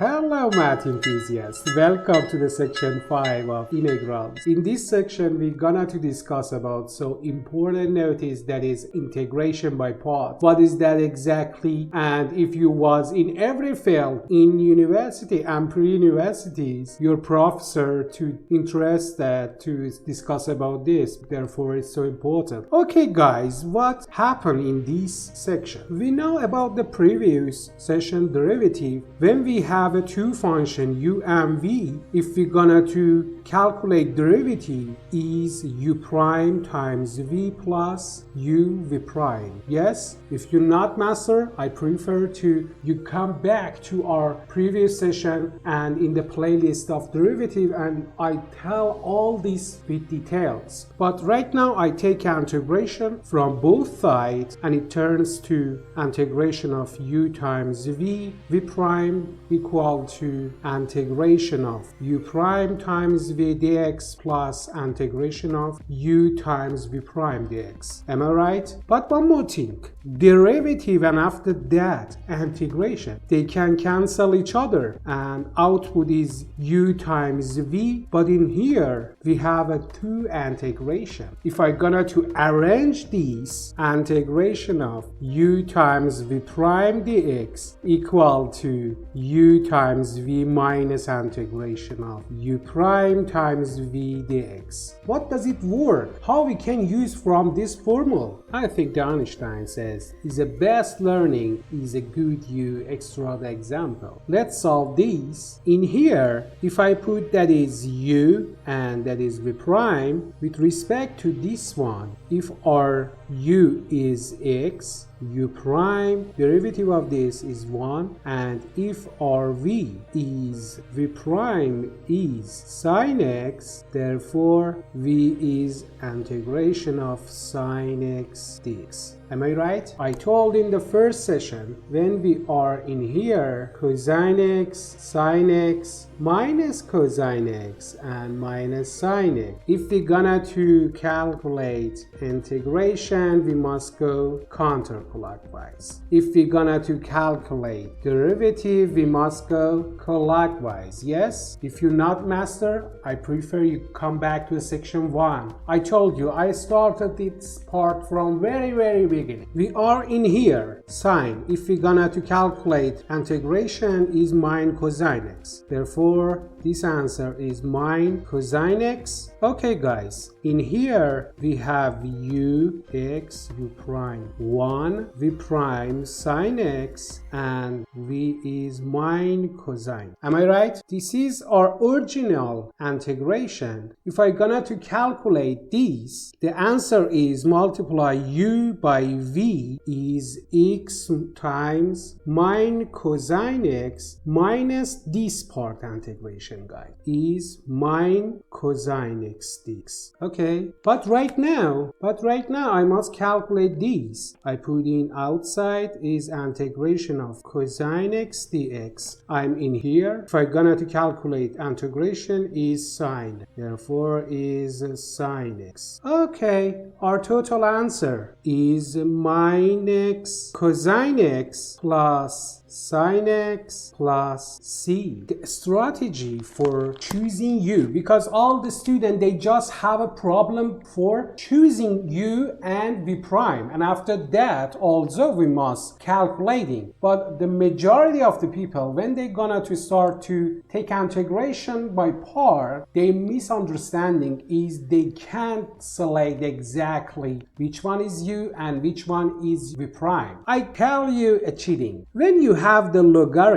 Hello math enthusiasts, welcome to the section 5 of integrals. In this section we're gonna to discuss about so important notice that is integration by parts. What is that exactly? And if you was in every field in university and pre-universities, your professor to interested to discuss about this, therefore it's so important. Okay guys, what happened in this section? We know about the previous session derivative. When we have a two function u and v, if we're gonna to calculate derivative is u prime times v plus u v prime. Yes, if you're not master, I prefer to you come back to our previous session and in the playlist of derivative and I tell all this with details. But right now I take integration from both sides and it turns to integration of u times v prime equal to integration of u prime times v dx plus integration of u times v prime dx. Am I right? But one more thing, derivative and after that integration, they can cancel each other and output is u times v, but in here we have a two integration. If I gonna to arrange these, integration of u times v prime dx equal to u times v minus integration of u prime times v dx. What does it work? How we can use from this formula? I think the Einstein says is the best learning is a good u extra the example. Let's solve these. In here, if I put that is u and that is v prime with respect to this one, if our u is x, u prime derivative of this is 1, and if our v is v prime is sine x, therefore v is integration of sine x dx. Am I right? I told in the first session when we are in here cosine x, sine x, minus cosine x and minus sine x. If we're gonna to calculate integration, we must go counterclockwise. If we're gonna to calculate derivative, we must go clockwise. Yes? If you're not master, I prefer you come back to section 1. I told you I started this part from very beginning. We are in here sine. If we're gonna to calculate integration is mine cosine x. Therefore this answer is mine cosine x. Okay guys, in here we have u x u prime 1 v prime sine x and v is mine cosine. Am I right? This is our original integration. If I gonna to calculate this, the answer is multiply u by v is x times mine cosine x minus this part integration, guys, is mine cosine x dx. Okay, but right now I must calculate these. I put in outside is integration of cosine x dx. I'm in here. If I gonna to calculate integration is sine, therefore is sine x. Okay, our total answer is mine x cosine x plus sine x plus c. The strategy for choosing u, because all the students they just have a problem for choosing u and v prime, and after that also we must calculating. But the majority of the people when they gonna to start to take integration by part, their misunderstanding is they can't select exactly which one is u and which one is v prime. I tell you a cheating. When you have the logarithm,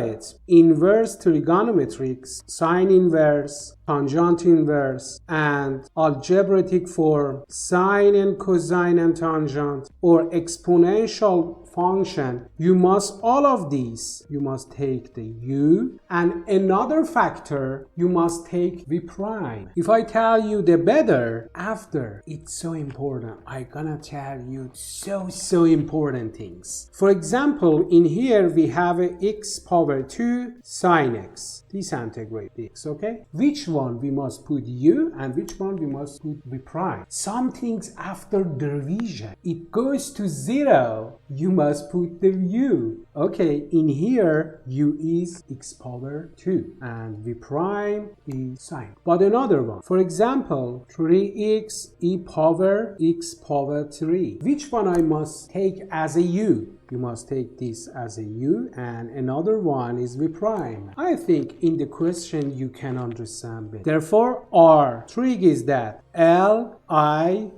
inverse trigonometrics, sine inverse, tangent inverse, and algebraic form, sine and cosine and tangent, or exponential function, you must all of these, you must take the u, and another factor, you must take v prime. If I tell you the better, after, it's so important. I gonna tell you so important things. For example, in here we have a x power 2 sine x. This integrate x, okay? Which one we must put u and which one we must put v prime. Some things after division, it goes to 0, you must put the u. Okay, in here u is x power 2 and v prime is sine. But another one, for example 3x e power x power 3, which one I must take as a u? You must take this as a u, and another one is v prime. I think in the question you can understand it. Therefore, our trick is that L-I-A-T-E,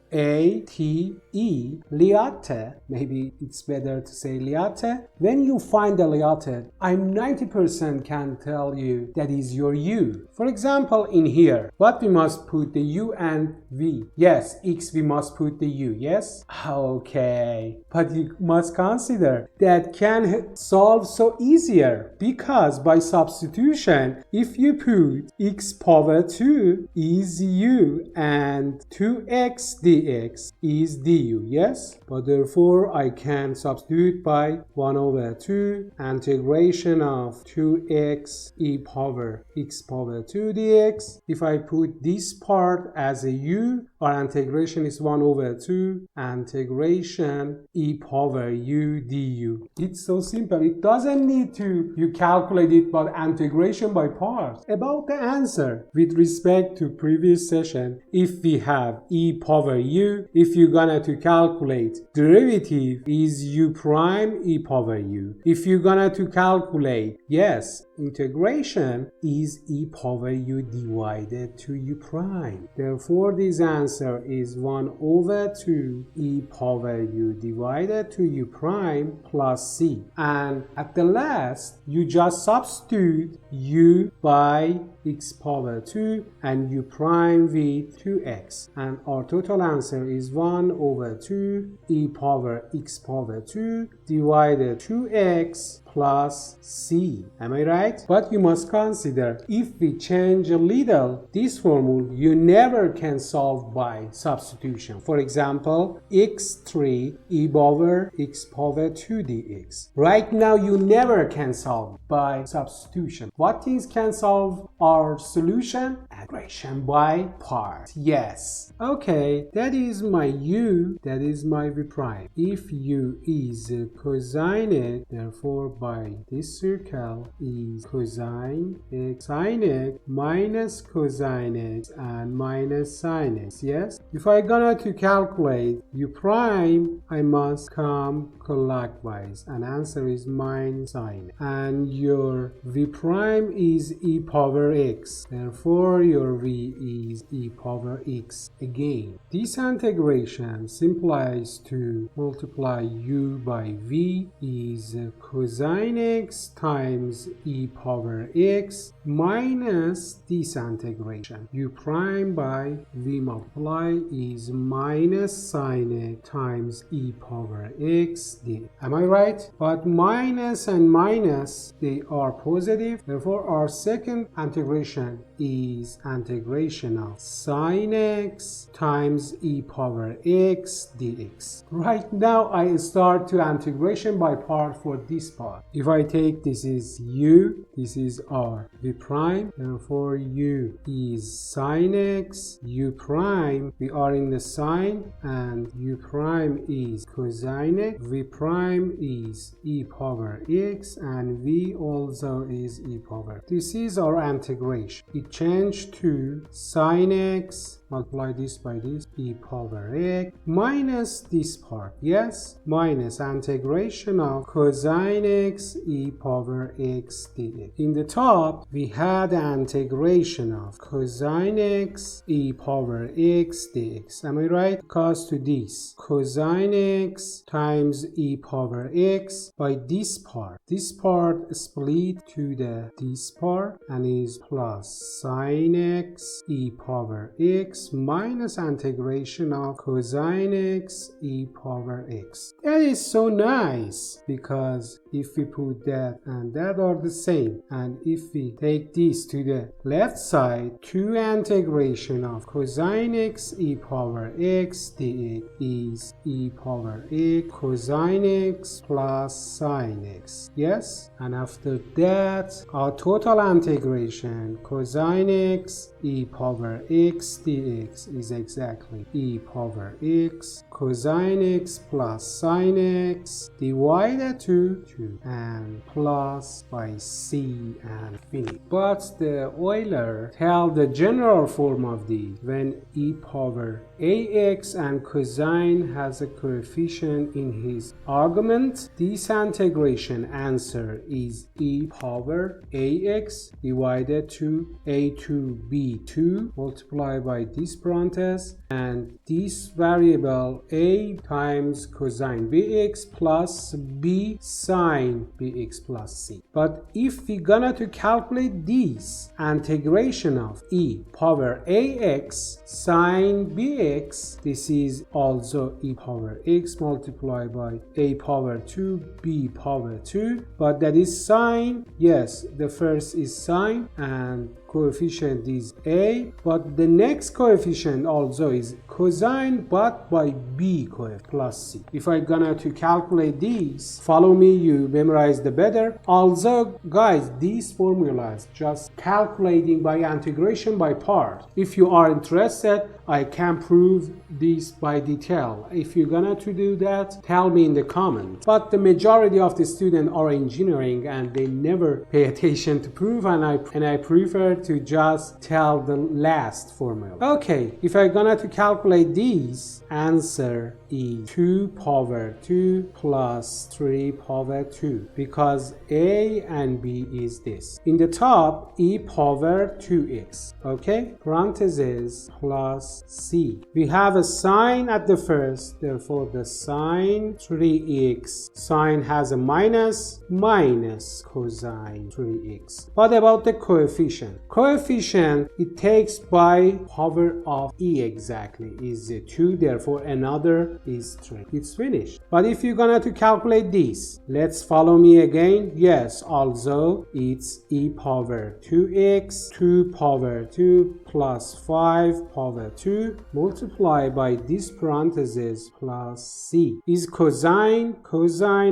liate, maybe it's better to say liate. When you find the liate, I'm 90% can tell you that is your u. For example, in here, what we must put the u and v? Yes, x we must put the u, yes? Okay, but you must consider that can solve so easier, because by substitution, if you put x power 2 is u and 2x dx is du, yes? But therefore I can substitute by 1 over 2 integration of 2x e power x power 2 dx. If I put this part as a u, our integration is 1 over 2 integration e power u du. It's so simple. It doesn't need to you calculate it, but integration by parts. About the answer, with respect to previous session, if we have e power u, if you're gonna to calculate derivative is u prime e power u. If you're gonna to calculate, yes, integration is e power u divided to u prime. Therefore, this answer is 1 over 2 e power u divided to u prime plus c. And at the last, you just substitute u by x power 2 and u prime with 2x. And our total answer is 1 over 2 e power x power 2 divided 2x plus c. Am I right? But you must consider, if we change a little this formula, you never can solve by substitution. For example, x3 e power x power 2 dx. Right now you never can solve by substitution. What things can solve our solution? Integration by parts. Yes. Okay, that is my u, that is my v prime. If u is cosine, therefore by this circle is cosine x sine x minus cosine x and minus sine x. Yes, if I gonna to calculate u prime, I must come clockwise and answer is minus sine, and your v prime is e power x, therefore your v is e power x again. This integration simplifies to multiply u by v is cosine x times e power x minus this integration u prime by v multiply is minus sine x times e power x d. Am I right? But minus and minus, they are positive, therefore our second integration is integration of sine x times e power x dx. Right now I start to integration by part for this part. If I take this is u, this is r v prime, therefore u is sine x, u prime, we are in the sine, and u prime is cosine x, v prime is e power x, and v also is e power. This is our integration. It changed to sine x, multiply this by this, e power x, minus this part, yes, minus integration of cosine x e power x dx. In the top, we had the integration of cosine x e power x dx. Am I right? Because to this, cosine x times e power x by this part. This part split to the this part and is plus sine x e power x minus integration of cosine x e power x. That is so nice, because if we put that and that are the same, and if we take take this to the left side, 2 integration of cosine x e power x dx is e power x cosine x plus sine x. Yes? And after that, our total integration cosine x e power x dx is exactly e power x cosine x plus sine x divided to 2 and plus by c and finish. But the Euler tell the general form of these when e power ax and cosine has a coefficient in his argument. This integration answer is e power ax divided to a2b2 multiplied by this parenthesis and this variable a times cosine bx plus b sine bx plus c. But if we gonna to calculate this integration of e power ax sine bx, this is also e power x multiplied by a power 2 b power 2, but that is sine. Yes, the first is sine and coefficient is a, but the next coefficient also is cosine but by b coefficient plus c. If I gonna to calculate these, follow me, you memorize the better. Also guys, these formulas just calculating by integration by part. If you are interested, I can prove this by detail. If you're gonna to do that, tell me in the comments. But the majority of the students are engineering and they never pay attention to proof, and I prefer to just tell the last formula. Okay, if I'm gonna to calculate these, answer is 2 power 2 plus 3 power 2 because a and b is this. In the top, e power 2x, okay, parentheses plus c. We have a sign at the first, therefore the sine 3x. Sine has a minus cosine 3x. What about the coefficient? Coefficient, it takes by power of e exactly, is 2, therefore another is 3. It's finished. But if you're gonna to calculate this, let's follow me again. Yes, also it's e power 2x 2 power 2 plus 5 power 2 multiplied by this parenthesis plus c is cosine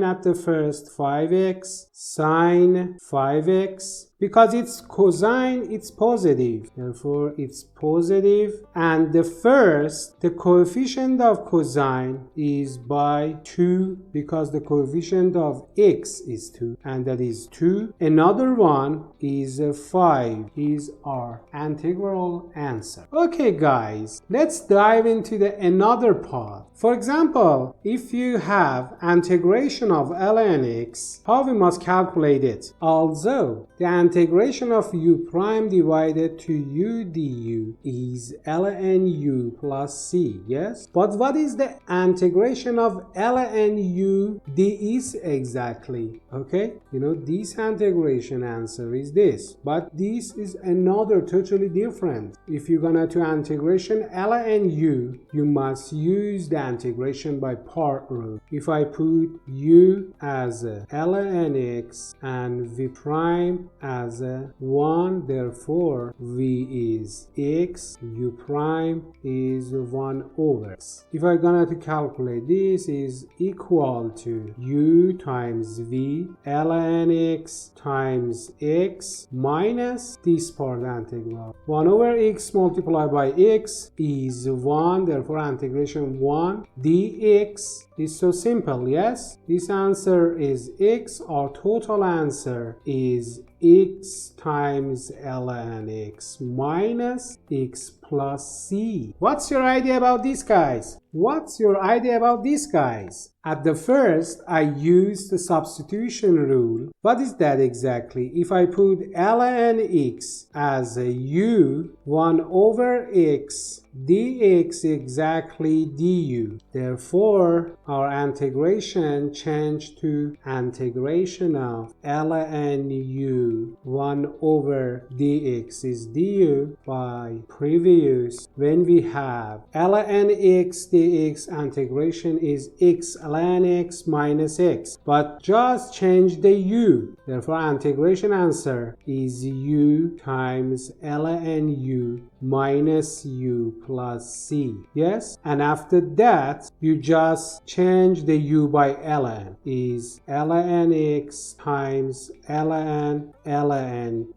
at the first 5x sine 5x. Because it's cosine, it's positive, therefore it's positive, and the coefficient of cosine is by 2 because the coefficient of x is 2 and that is 2. Another one is 5 is our integral answer. Okay guys, let's dive into the another part. For example, if you have integration of ln x, how we must calculate it? Also, the integration of u prime divided to u du is ln u plus c, yes? But what is the integration of ln u dx exactly? Okay, you know, this integration answer is this, but this is another totally different. If you're gonna to integration ln u, you must use the integration by part rule. If I put u as ln x and v prime as 1, therefore v is x, u prime is 1 over x. If I'm gonna to calculate this, is equal to u times v ln x times x minus this part integral 1 over x multiplied by x is 1, therefore integration 1 dx is so simple. Yes, this answer is x. Our total answer is x times ln x minus x plus c. What's your idea about this, guys? What's your idea about this, guys? At the first, I used the substitution rule. What is that exactly? If I put ln x as a u, 1 over x dx exactly du. Therefore, our integration changed to integration of ln u 1 over dx is du by previous. When we have ln x dx, integration is x ln x minus x, but just change the u. Therefore, integration answer is u times ln u minus u plus c. Yes? And after that, you just change the u by ln. Is ln x times ln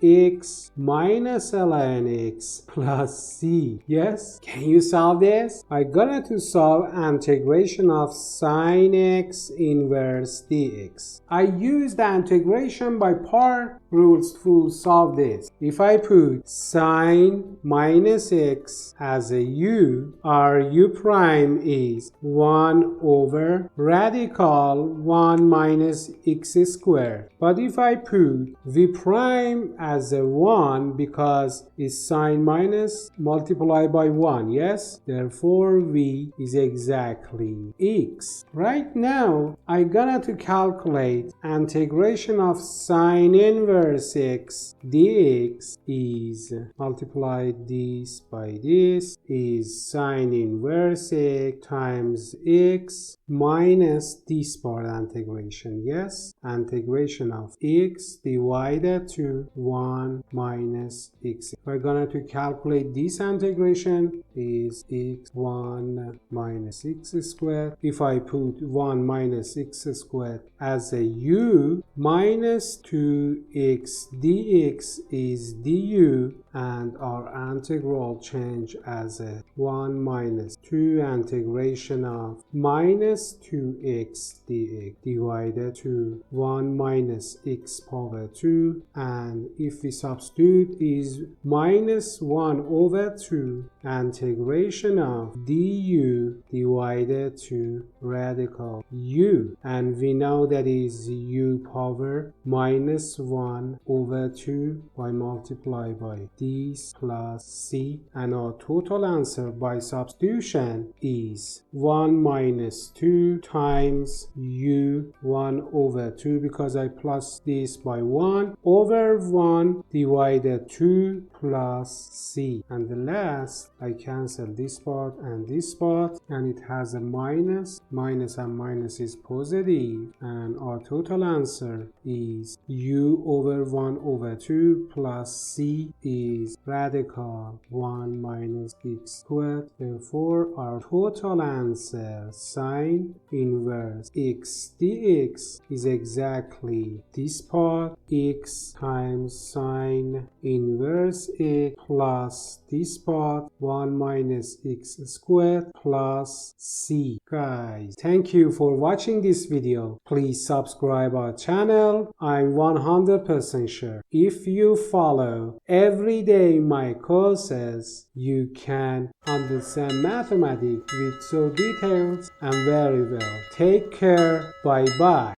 x minus ln x plus c. Yes? Can you solve this? I'm gonna to solve integration of sine x inverse dx. I use the integration by part rules to solve this. If I put sine minus x as a u, our u prime is 1 over radical 1 minus x squared. But if I put v prime as a 1, because it's sine minus multiplied by 1, yes? Therefore, v is exactly x. Right now, I'm gonna to calculate integration of sine inverse x dx is multiply this by this is sine inverse x times x minus this part integration. Yes, integration of x divided to 1 minus x. We're gonna to calculate this integration is x 1 minus x squared. If I put 1 minus x squared as a u, minus 2x dx is du, and our integral change as a 1 minus 2 integration of minus 2x dx divided to 1 minus x power 2, and if we substitute is minus 1 over 2 integration of du divided to radical u, and we know that is u power minus 1 over 2 by multiply by this plus c, and our total answer by substitution is 1 minus 2 times u 1 over 2, because I plus this by 1 over 1 divided 2 plus c, and the last I cancel this part and this part, and it has a minus and minus is positive, and our total answer is u over 1 over 2 plus c is radical 1 minus x squared. Therefore, our total answer sine inverse x dx is exactly this part, x times sine inverse x plus this part 1 minus x squared plus c. Guys, thank you for watching this video. Please subscribe our channel. I'm 100% sure if you follow every day my courses, you can understand mathematics with so details and very well. Take care. Bye bye.